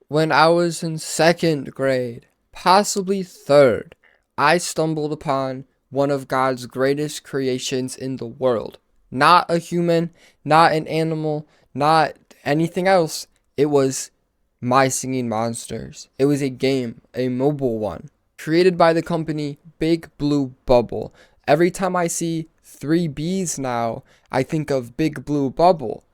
When I was in second grade, possibly third, I stumbled upon one of God's greatest creations in the world. Not a human, not an animal, not anything else. It was My Singing Monsters. It was a game, a mobile one, created by the company Big Blue Bubble. Every time I see three B's now, I think of Big Blue Bubble.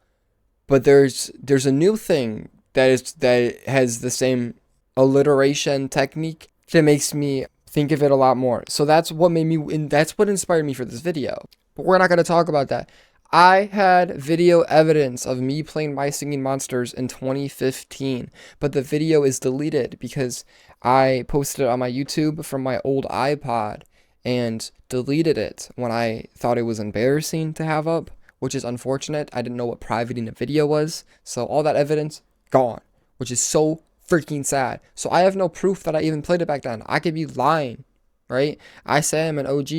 But there's a new thing that has the same alliteration technique that makes me think of it a lot more. So that's what made me, and that's what inspired me for this video. But we're not going to talk about that. I had video evidence of me playing My Singing Monsters in 2015, but the video is deleted because I posted it on my YouTube from my old iPod and deleted it when I thought it was embarrassing to have up, which is unfortunate. I didn't know what privating a video was, so all that evidence gone, which is so freaking sad. So I have no proof that I even played it back then. I could be lying, right? I say I'm an OG.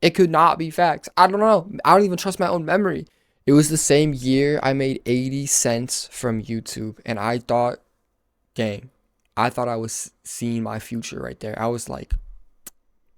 It could not be facts. I don't know. I don't even trust my own memory. It was the same year I made 80 cents from YouTube, and I thought, gang, I thought I was seeing my future right there. I was like,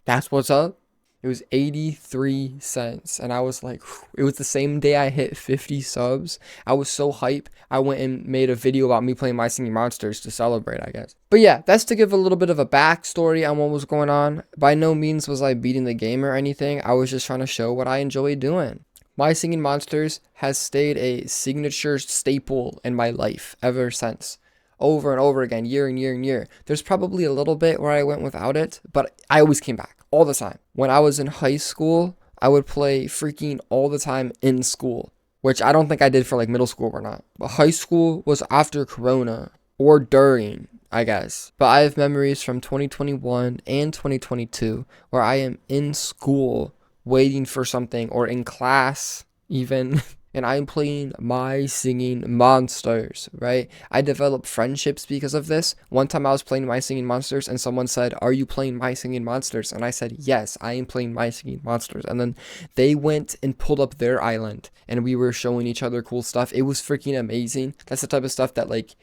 that's what's up. It was 83 cents. And I was like, whew. It was the same day I hit 50 subs. I was so hype. I went and made a video about me playing My Singing Monsters to celebrate, I guess. But yeah, that's to give a little bit of a backstory on what was going on. By no means was I beating the game or anything. I was just trying to show what I enjoy doing. My Singing Monsters has stayed a signature staple in my life ever since. Over and over again, year and year and year. There's probably a little bit where I went without it, but I always came back all the time. When I was in high school, I would play freaking all the time in school, which I don't think I did for like middle school or not. But high school was after Corona or during, I guess. But I have memories from 2021 and 2022 where I am in school waiting for something or in class even. And I'm playing My Singing Monsters, right? I developed friendships because of this. One time I was playing My Singing Monsters and someone said, "Are you playing My Singing Monsters?" And I said, "Yes, I am playing My Singing Monsters." And then they went and pulled up their island and we were showing each other cool stuff. It was freaking amazing. That's the type of stuff that, like,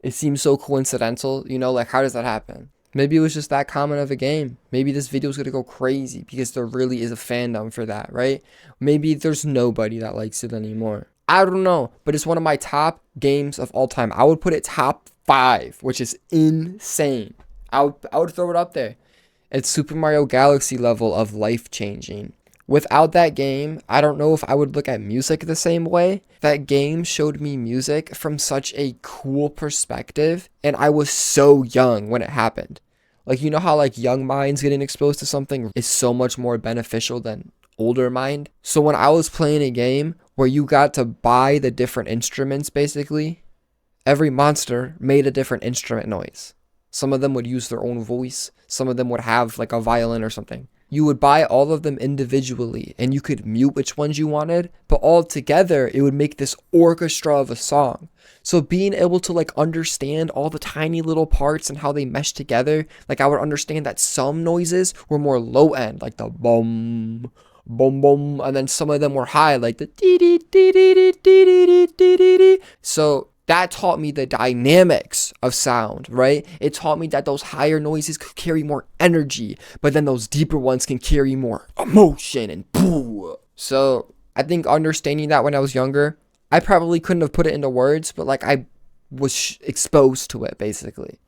it seems so coincidental, you know? Like, how does that happen? Maybe it was just that common of a game. Maybe this video is going to go crazy because there really is a fandom for that, right? Maybe there's nobody that likes it anymore. I don't know, but it's one of my top games of all time. I would put it top 5, which is insane. I would throw it up there. It's Super Mario Galaxy level of life-changing. Without that game, I don't know if I would look at music the same way. That game showed me music from such a cool perspective, and I was so young when it happened. Like, you know how like young minds getting exposed to something is so much more beneficial than older mind? So when I was playing a game where you got to buy the different instruments, basically, every monster made a different instrument noise. Some of them would use their own voice. Some of them would have like a violin or something. You would buy all of them individually and you could mute which ones you wanted, but all together it would make this orchestra of a song. So being able to like understand all the tiny little parts and how they mesh together, like I would understand that some noises were more low end, like the boom, boom, boom, and then some of them were high, like the dee dee dee dee dee dee dee dee dee dee. So that taught me the dynamics of sound, right? It taught me that those higher noises could carry more energy, but then those deeper ones can carry more emotion and boo. So I think understanding that when I was younger, I probably couldn't have put it into words, but like I was exposed to it basically.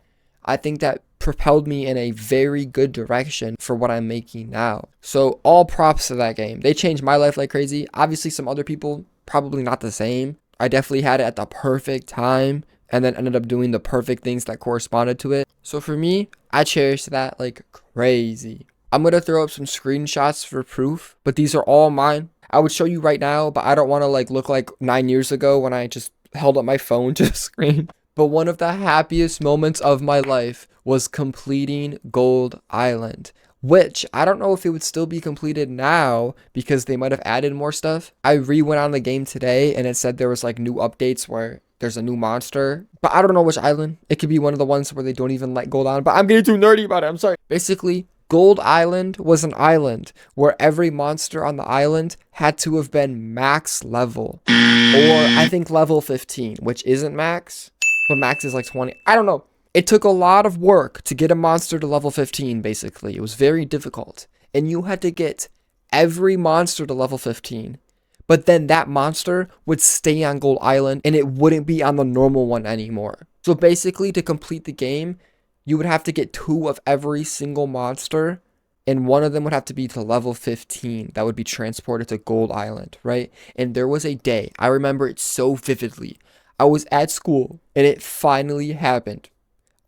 I think that propelled me in a very good direction for what I'm making now. So all props to that game. They changed my life like crazy. Obviously some other people, probably not the same. I definitely had it at the perfect time and then ended up doing the perfect things that corresponded to it. So for me, I cherish that like crazy. I'm going to throw up some screenshots for proof, but these are all mine. I would show you right now, but I don't want to like look like 9 years ago when I just held up my phone to the screen. But one of the happiest moments of my life was completing Gold Island, which I don't know if it would still be completed now because they might have added more stuff. I re-went on the game today and it said there was like new updates where there's a new monster, but I don't know which island. It could be one of the ones where they don't even let gold on, but I'm getting too nerdy about it. I'm sorry. Basically, Gold Island was an island where every monster on the island had to have been max level, or I think level 15, which isn't max. but max is like 20. I don't know. It took a lot of work to get a monster to level 15, basically. It was very difficult. And you had to get every monster to level 15. But then that monster would stay on Gold Island and it wouldn't be on the normal one anymore. So basically, to complete the game, you would have to get 2 of every single monster, and one of them would have to be to level 15 that would be transported to Gold Island, right? And there was a day, I remember it so vividly. I was at school and it finally happened.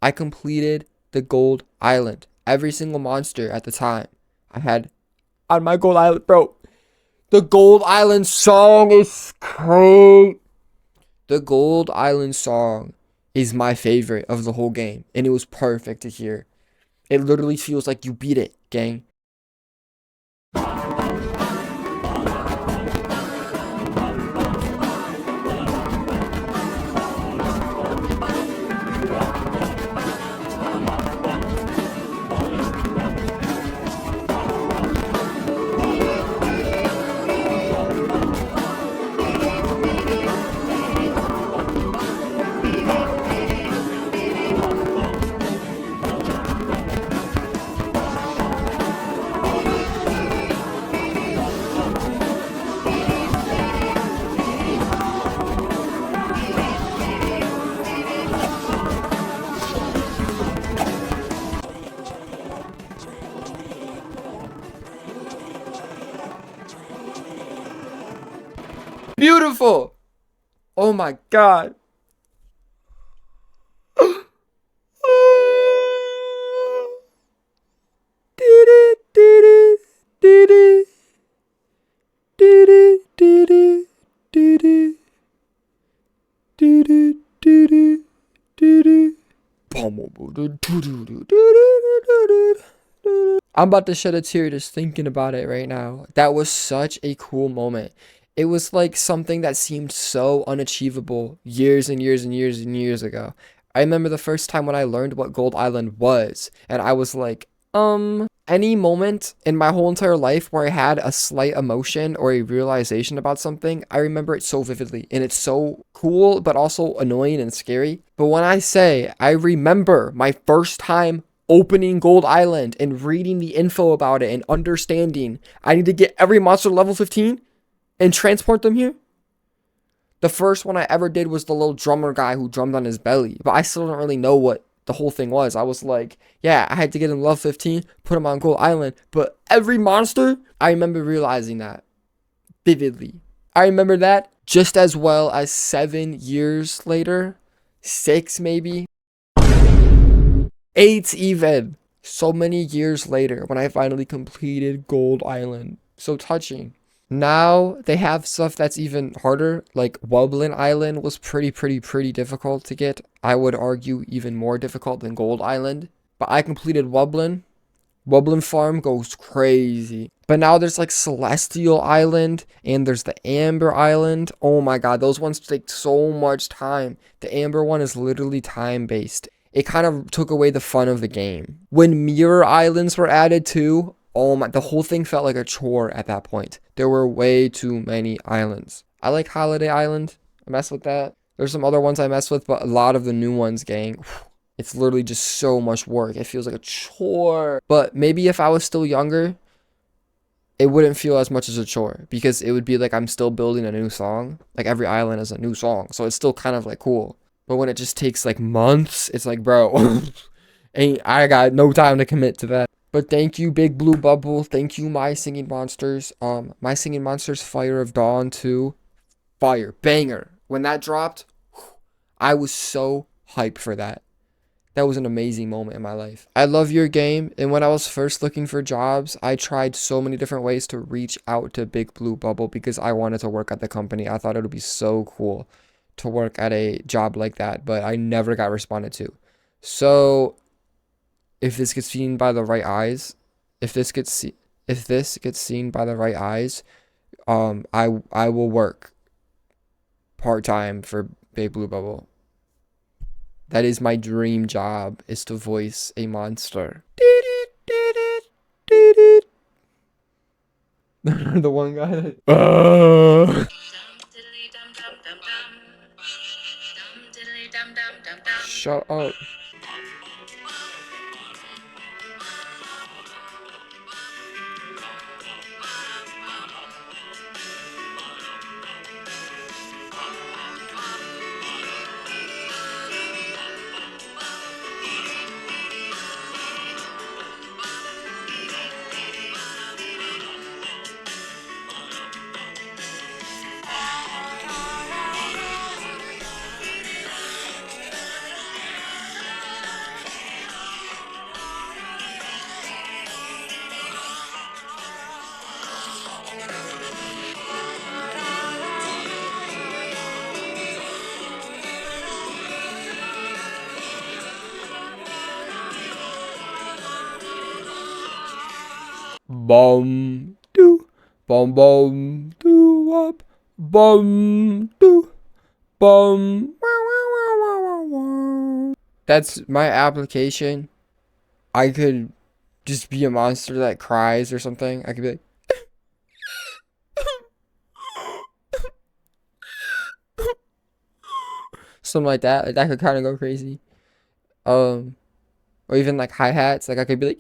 I completed the Gold Island. Every single monster at the time I had on my Gold Island, bro. The Gold Island song is great. The Gold Island song is my favorite of the whole game, and it was perfect to hear. It literally feels like you beat it, gang. Beautiful! Oh my god. I'm about to shed a tear just thinking about it right now. That was such a cool moment. It was like something that seemed so unachievable years and years and years and years ago. I remember the first time when I learned what Gold Island was, and I was like, any moment in my whole entire life where I had a slight emotion or a realization about something, I remember it so vividly. And it's so cool, but also annoying and scary. But when I say I remember my first time opening Gold Island and reading the info about it and understanding I need to get every monster to level 15 and transport them here. The first one I ever did was the little drummer guy who drummed on his belly, but I still don't really know what the whole thing was. I was like, yeah, I had to get him level 15, put him on Gold Island, but every monster, I remember realizing that vividly. I remember that just as well as 7 years later, 6 maybe, 8 even, so many years later when I finally completed Gold Island. So touching. Now they have stuff that's even harder, like Wublin Island was pretty difficult to get. I would argue even more difficult than Gold Island. But I completed Wublin. Wublin Farm goes crazy. But now there's like Celestial Island and there's the Amber Island. Oh my god, those ones take so much time. The Amber one is literally time-based. It kind of took away the fun of the game. When Mirror Islands were added too, oh my, the whole thing felt like a chore at that point. There were way too many islands. I like Holiday Island. I mess with that. There's some other ones I mess with, but a lot of the new ones, gang, it's literally just so much work. It feels like a chore. But maybe if I was still younger, it wouldn't feel as much as a chore because it would be like I'm still building a new song. Like every island is a new song. So it's still kind of like cool. But when it just takes like months, it's like, bro, I got no time to commit to that. But thank you, Big Blue Bubble. Thank you, My Singing Monsters. My Singing Monsters Fire of Dawn 2. Fire. Banger. When that dropped, I was so hyped for that. That was an amazing moment in my life. I love your game, and when I was first looking for jobs, I tried so many different ways to reach out to Big Blue Bubble because I wanted to work at the company. I thought it would be so cool to work at a job like that, but I never got responded to. So if this gets seen by the right eyes, if this gets seen by the right eyes, I will work part-time for Big Blue Bubble. That is my dream job, is to voice a monster. The one guy that Shut up. Bum do, bum do up, bum do, bum. That's my application. I could just be a monster that cries or something. I could be like, something like that. Like, that could kind of go crazy. Um, or even like hi hats. Like I could be like,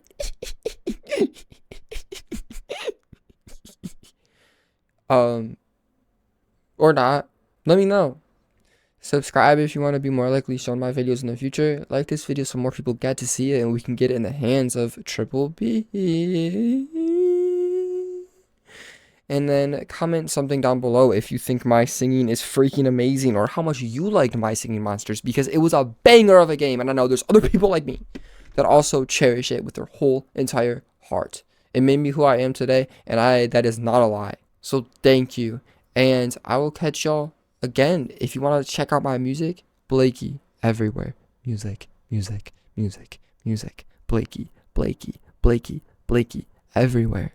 or not. Let me know. Subscribe if you want to be more likely shown my videos in the future. Like this video so more people get to see it and we can get it in the hands of Triple B. And then comment something down below if you think my singing is freaking amazing or how much you liked my singing monsters, because it was a banger of a game and I know there's other people like me that also cherish it with their whole entire heart. It made me who I am today, and that is not a lie. So thank you. And I will catch y'all again. If you want to check out my music, Blakey everywhere. Music, music, music, music. Blakey, Blakey, Blakey, Blakey everywhere.